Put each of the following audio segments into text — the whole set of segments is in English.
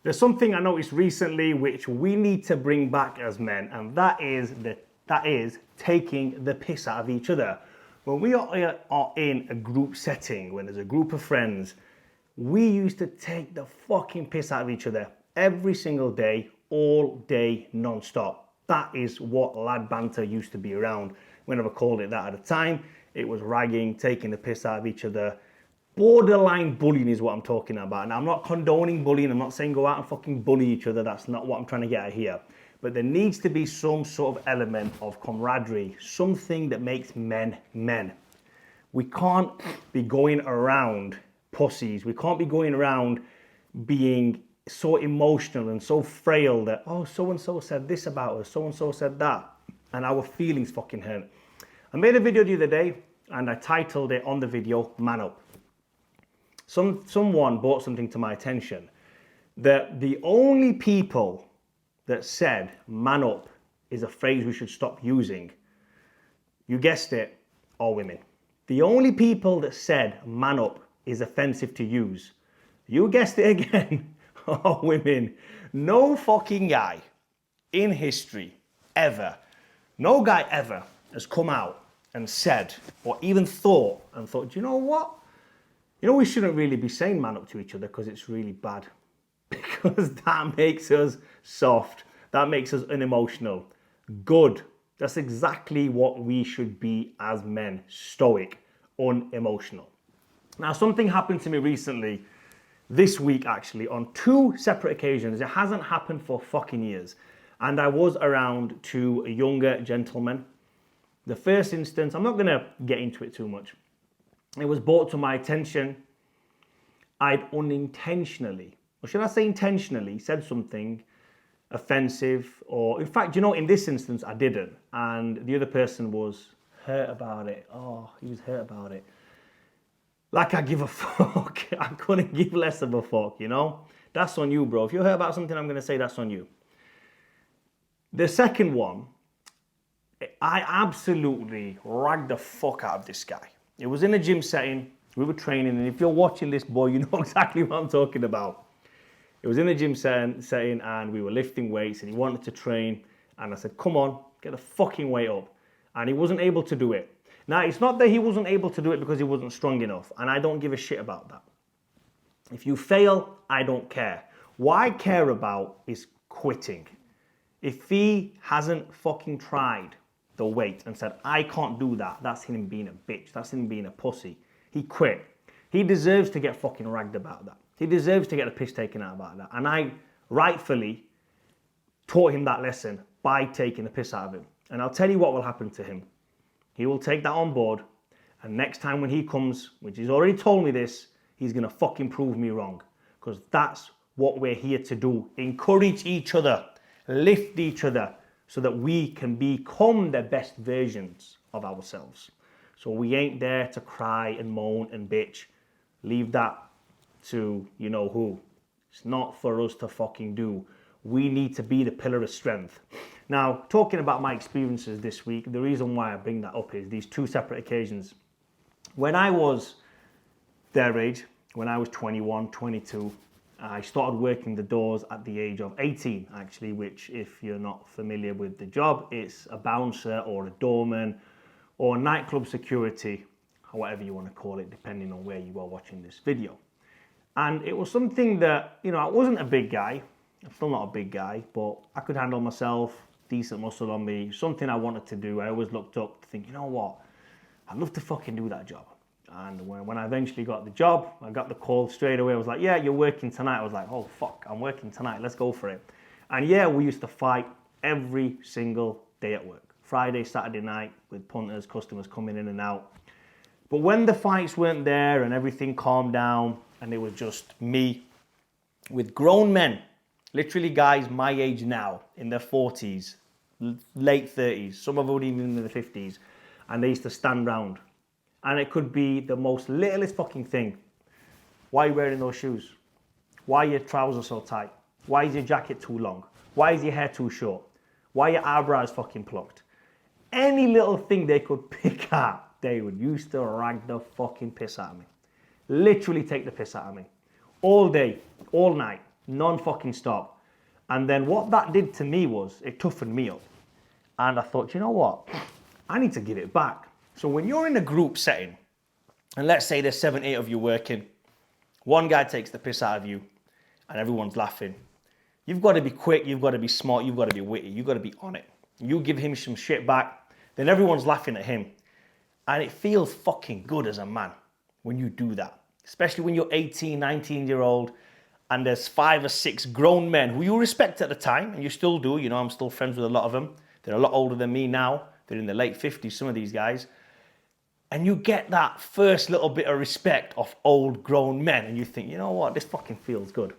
There's something I noticed recently which we need to bring back as men, and that is taking the piss out of each other. When we are in a group setting, when there's a group of friends, we used to take the fucking piss out of each other every single day, all day, non-stop. That is what lad banter used to be around. We never called it that at the time. It was ragging, taking the piss out of each other. Borderline bullying is what I'm talking about. Now, I'm not condoning bullying. I'm not saying go out and fucking bully each other. That's not what I'm trying to get at here. But there needs to be some sort of element of camaraderie, something that makes men men. We can't be going around pussies. We can't be going around being so emotional and so frail that, oh, so-and-so said this about us, so-and-so said that, and our feelings fucking hurt. I made a video the other day, and I titled it on the video, Man Up. Someone brought something to my attention, that the only people that said man up is a phrase we should stop using, you guessed it, are women. The only people that said man up is offensive to use, you guessed it again, are women. No fucking guy in history ever, no guy ever has come out and said, or even thought, do you know what? You know, we shouldn't really be saying man up to each other because it's really bad. Because that makes us soft. That makes us unemotional. Good. That's exactly what we should be as men. Stoic, unemotional. Now, something happened to me recently, this week actually, on 2 separate occasions. It hasn't happened for fucking years. And I was around 2 younger gentlemen. The first instance, I'm not going to get into it too much. It was brought to my attention. I'd unintentionally, or should I say intentionally, said something offensive, or in fact, you know, in this instance, I didn't. And the other person was hurt about it. Oh, he was hurt about it. Like I give a fuck. I couldn't give less of a fuck, you know? That's on you, bro. If you're hurt about something, I'm going to say that's on you. The second one, I absolutely ragged the fuck out of this guy. It was in a gym setting, we were training, and if you're watching this, boy, you know exactly what I'm talking about. It was in a gym setting, and we were lifting weights, and he wanted to train, and I said, come on, get the fucking weight up. And he wasn't able to do it. Now, it's not that he wasn't able to do it because he wasn't strong enough, and I don't give a shit about that. If you fail, I don't care. What I care about is quitting. If he hasn't fucking tried the weight and said, I can't do that, that's him being a bitch, that's him being a pussy. He quit. He deserves to get fucking ragged about that. He deserves to get the piss taken out about that. And I rightfully taught him that lesson by taking the piss out of him. And I'll tell you what will happen to him. He will take that on board, and next time when he comes, which he's already told me this, he's gonna fucking prove me wrong. Because that's what we're here to do. Encourage each other, lift each other, so that we can become the best versions of ourselves. So we ain't there to cry and moan and bitch. Leave that to you know who. It's not for us to fucking do. We need to be the pillar of strength. Now, talking about my experiences this week, the reason why I bring that up is these 2 separate occasions. When I was their age, when I was 21, 22, I started working the doors at the age of 18, actually, which, if you're not familiar with the job, it's a bouncer or a doorman or nightclub security, or whatever you want to call it, depending on where you are watching this video. And it was something that, you know, I wasn't a big guy. I'm still not a big guy, but I could handle myself, decent muscle on me, something I wanted to do. I always looked up to think, you know what, I'd love to fucking do that job. And when I eventually got the job, I got the call straight away. I was like, yeah, you're working tonight. I was like, oh, fuck, I'm working tonight. Let's go for it. And yeah, we used to fight every single day at work. Friday, Saturday night with punters, customers coming in and out. But when the fights weren't there and everything calmed down and it was just me with grown men, literally guys my age now, in their 40s, late 30s, some of them even in their 50s, and they used to stand round. And it could be the most littlest fucking thing. Why are you wearing those shoes? Why are your trousers so tight? Why is your jacket too long? Why is your hair too short? Why are your eyebrows fucking plucked? Any little thing they could pick at, they would used to rag the fucking piss out of me. Literally take the piss out of me. All day, all night, non-fucking stop. And then what that did to me was, it toughened me up. And I thought, you know what? I need to give it back. So when you're in a group setting, and let's say there's 7, 8 of you working, one guy takes the piss out of you, and everyone's laughing. You've got to be quick, you've got to be smart, you've got to be witty, you've got to be on it. You give him some shit back, then everyone's laughing at him. And it feels fucking good as a man when you do that. Especially when you're 18, 19-year-old, and there's 5 or 6 grown men who you respect at the time, and you still do. You know, I'm still friends with a lot of them. They're a lot older than me now. They're in their late 50s, some of these guys. And you get that first little bit of respect of old grown men, and you think, you know what, this fucking feels good.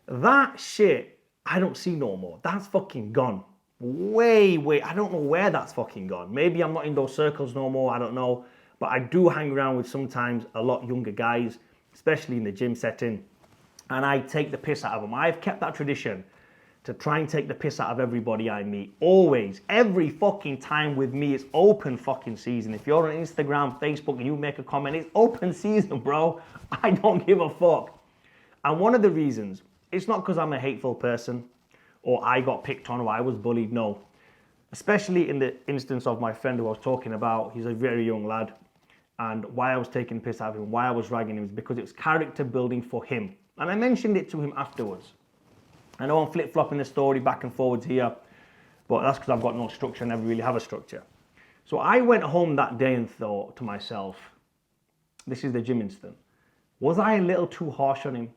That shit, I don't see no more. That's fucking gone. Way, I don't know where that's fucking gone. Maybe I'm not in those circles no more, I don't know. But I do hang around with sometimes a lot younger guys, especially in the gym setting, and I take the piss out of them. I've kept that tradition to try and take the piss out of everybody I meet. Always, every fucking time with me, it's open fucking season. If you're on Instagram, Facebook, and you make a comment, it's open season, bro. I don't give a fuck. And one of the reasons, it's not because I'm a hateful person, or I got picked on, or I was bullied, no. Especially in the instance of my friend who I was talking about, he's a very young lad, and why I was taking the piss out of him, why I was ragging him, is because it was character building for him. And I mentioned it to him afterwards. I know I'm flip-flopping the story back and forwards here, but that's because I've got no structure, I never really have a structure. So I went home that day and thought to myself, this is the gym incident, was I a little too harsh on him?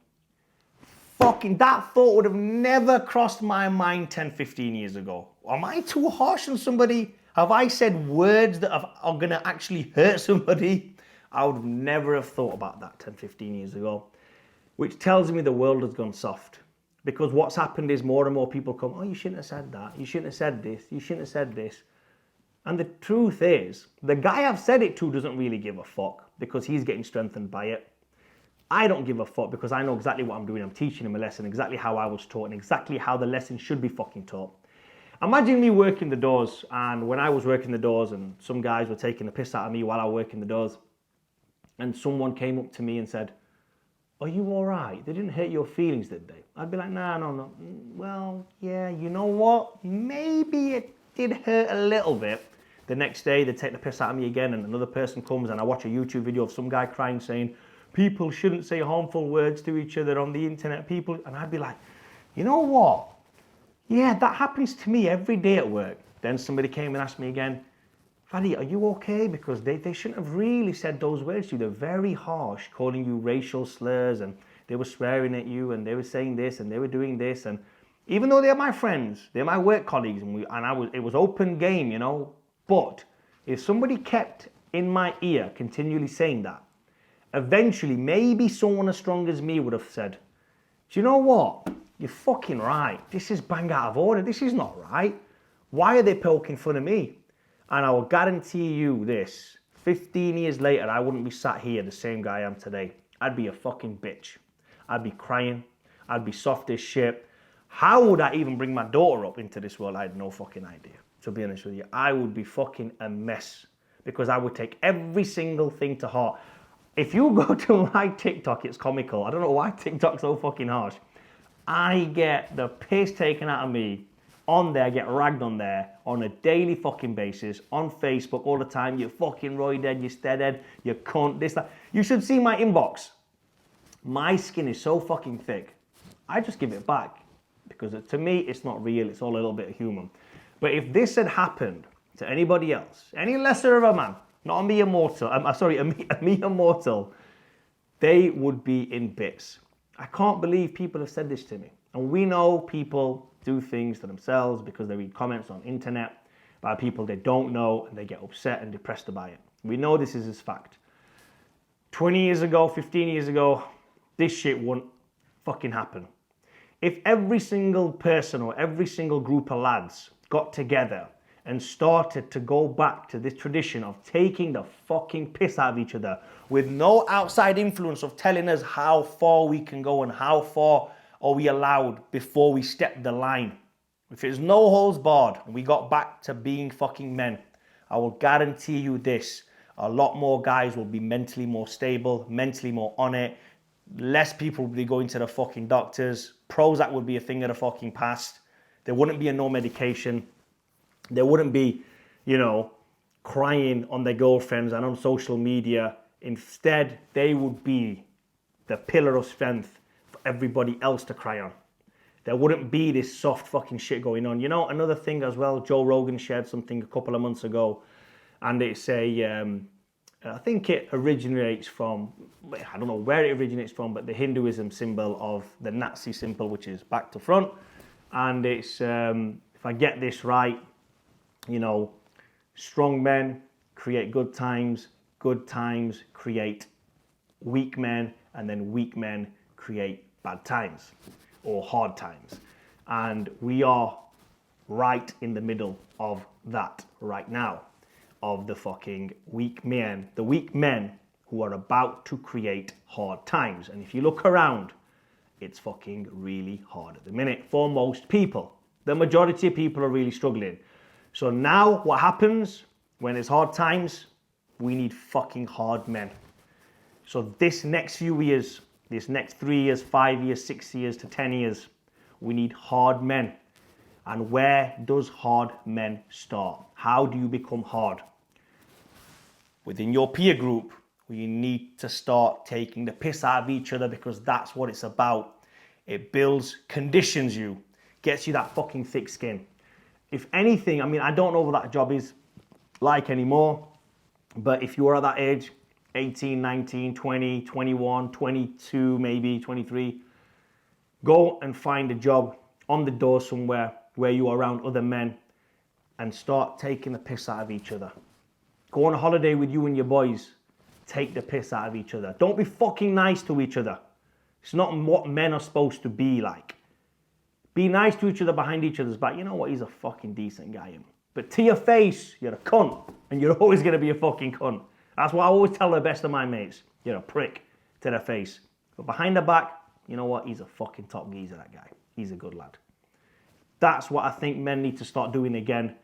Fucking, that thought would have never crossed my mind 10, 15 years ago. Am I too harsh on somebody? Have I said words that are going to actually hurt somebody? I would never have thought about that 10, 15 years ago. Which tells me the world has gone soft. Because what's happened is more and more people come, oh, you shouldn't have said that. You shouldn't have said this. You shouldn't have said this. And the truth is, the guy I've said it to doesn't really give a fuck because he's getting strengthened by it. I don't give a fuck because I know exactly what I'm doing. I'm teaching him a lesson, exactly how I was taught and exactly how the lesson should be fucking taught. Imagine me working the doors, and when I was working the doors and some guys were taking the piss out of me while I was working the doors, and someone came up to me and said, are you all right? They didn't hurt your feelings, did they? I'd be like, nah, no. Well, yeah, you know what? Maybe it did hurt a little bit. The next day, they take the piss out of me again, and another person comes, and I watch a YouTube video of some guy crying saying, people shouldn't say harmful words to each other on the internet, people. And I'd be like, you know what? Yeah, that happens to me every day at work. Then somebody came and asked me again, Faddy, are you okay? Because they shouldn't have really said those words to you. They're very harsh, calling you racial slurs, and they were swearing at you, and they were saying this, and they were doing this. And even though they're my friends, they're my work colleagues, it was open game, you know. But if somebody kept in my ear continually saying that, eventually maybe someone as strong as me would have said, do you know what? You're fucking right. This is bang out of order. This is not right. Why are they poking fun at me? And I will guarantee you this, 15 years later, I wouldn't be sat here the same guy I am today. I'd be a fucking bitch. I'd be crying. I'd be soft as shit. How would I even bring my daughter up into this world? I had no fucking idea, to be honest with you. I would be fucking a mess because I would take every single thing to heart. If you go to my TikTok, it's comical. I don't know why TikTok's so fucking harsh. I get the piss taken out of me on there, get ragged on there on a daily fucking basis, on Facebook all the time. You fucking roidhead, you steadhead, you cunt, this, that. You should see my inbox. My skin is so fucking thick. I just give it back because to me, it's not real. It's all a little bit human. But if this had happened to anybody else, any lesser of a man, not a mere mortal, a mere mortal, they would be in bits. I can't believe people have said this to me. And we know people do things to themselves because they read comments on internet by people they don't know and they get upset and depressed about it. We know this is fact. 20 years ago, 15 years ago, this shit wouldn't fucking happen. If every single person or every single group of lads got together and started to go back to this tradition of taking the fucking piss out of each other with no outside influence of telling us how far we can go and how far are we allowed before we step the line. If there's no holds barred and we got back to being fucking men, I will guarantee you this, a lot more guys will be mentally more stable, mentally more on it. less people would be going to the fucking doctors. Prozac would be a thing of the fucking past. There wouldn't be no medication. There wouldn't be, crying on their girlfriends and on social media. Instead, they would be the pillar of strength for everybody else to cry on. There wouldn't be this soft fucking shit going on. Another thing as well, Joe Rogan shared something a couple of months ago, and it's I think it originates from, I don't know where it originates from, but the Hinduism symbol of the Nazi symbol, which is back to front. And it's, if I get this right, strong men create good times create weak men, and then weak men create bad times or hard times. And we are right in the middle of that right now, of the fucking weak men, the weak men who are about to create hard times. And if you look around, it's fucking really hard at the minute for most people. The majority of people are really struggling. So now what happens when it's hard times? We need fucking hard men. So this next few years, this next 3 years, 5 years, 6 years to 10 years, we need hard men. And where does hard men start? How do you become hard? Within your peer group, you need to start taking the piss out of each other, because that's what it's about. It builds, conditions you, gets you that fucking thick skin. If anything, I don't know what that job is like anymore, but if you are at that age, 18, 19, 20, 21, 22, maybe 23, go and find a job on the door somewhere where you are around other men and start taking the piss out of each other. Go on a holiday with you and your boys. Take the piss out of each other. Don't be fucking nice to each other. It's not what men are supposed to be like. Be nice to each other behind each other's back. You know what? He's a fucking decent guy. But to your face, you're a cunt. And you're always going to be a fucking cunt. That's what I always tell the best of my mates. You're a prick to their face. But behind their back, you know what? He's a fucking top geezer, that guy. He's a good lad. That's what I think men need to start doing again.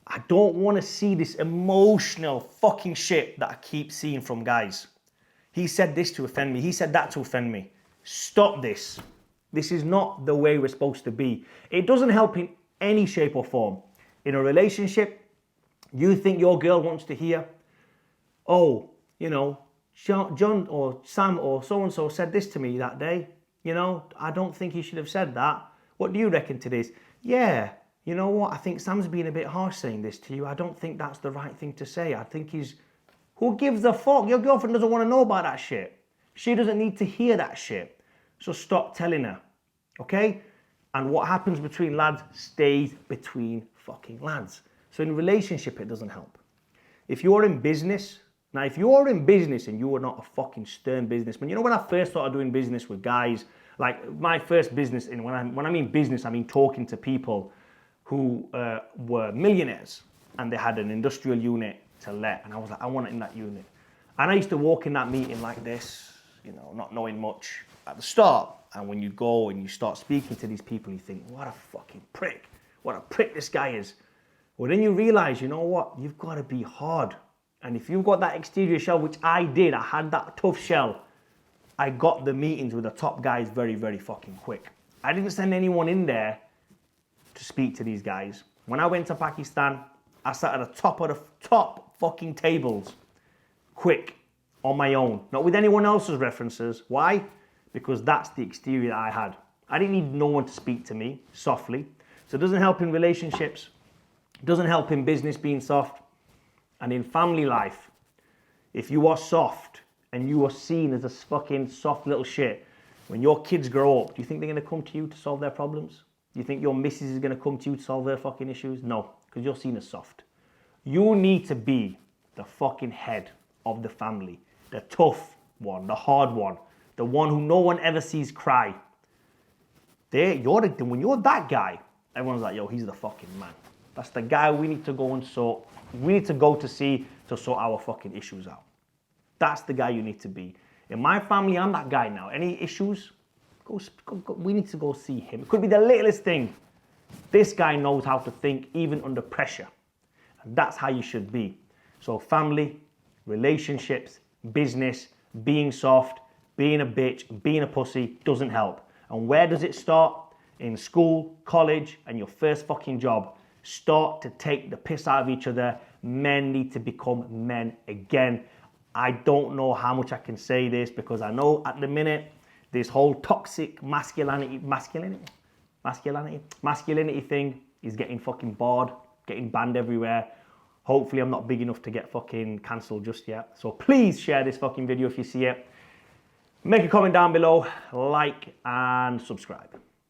I don't want to see this emotional fucking shit that I keep seeing from guys. He said this to offend me. He said that to offend me. Stop this. This is not the way we're supposed to be. It doesn't help in any shape or form. In a relationship, you think your girl wants to hear, John or Sam or so-and-so said this to me that day. I don't think he should have said that. What do you reckon to this? Yeah. You know what? I think Sam's being a bit harsh saying this to you. I don't think that's the right thing to say. I think who gives a fuck? Your girlfriend doesn't want to know about that shit. She doesn't need to hear that shit. So stop telling her, okay? And what happens between lads stays between fucking lads. So in a relationship, it doesn't help. If you're in business, and you are not a fucking stern businessman. When I first started doing business with guys, like my first business, when I mean business, I mean talking to people who were millionaires and they had an industrial unit to let. And I was like, I want it in that unit. And I used to walk in that meeting like this, not knowing much at the start. And when you go and you start speaking to these people, you think, what a fucking prick. What a prick this guy is. Well, then you realize, you know what? You've got to be hard. And if you've got that exterior shell, which I did, I had that tough shell, I got the meetings with the top guys very, very fucking quick. I didn't send anyone in there to speak to these guys. When I went to Pakistan, I sat at the top of the top fucking tables, quick, on my own, not with anyone else's references. Why? Because that's the exterior that I had. I didn't need no one to speak to me softly. So it doesn't help in relationships, it doesn't help in business being soft, and in family life. If you are soft and you are seen as a fucking soft little shit, when your kids grow up, do you think they're going to come to you to solve their problems? Do you think your missus is going to come to you to solve their fucking issues? No, because you're seen as soft. You need to be the fucking head of the family. The tough one, the hard one, the one who no one ever sees cry. When you're that guy, everyone's like, yo, he's the fucking man. That's the guy we need to go and sort. We need to go to see to sort our fucking issues out. That's the guy you need to be. In my family, I'm that guy now. Any issues? Go, we need to go see him. It could be the littlest thing. This guy knows how to think even under pressure. And that's how you should be. So family, relationships, business, being soft, being a bitch, being a pussy doesn't help. And where does it start? In school, college, and your first fucking job. Start to take the piss out of each other. Men need to become men again. I don't know how much I can say this because I know at the minute this whole toxic masculinity thing is getting fucking bored, getting banned everywhere. Hopefully I'm not big enough to get fucking cancelled just yet. So please share this fucking video if you see it. Make a comment down below, like and subscribe.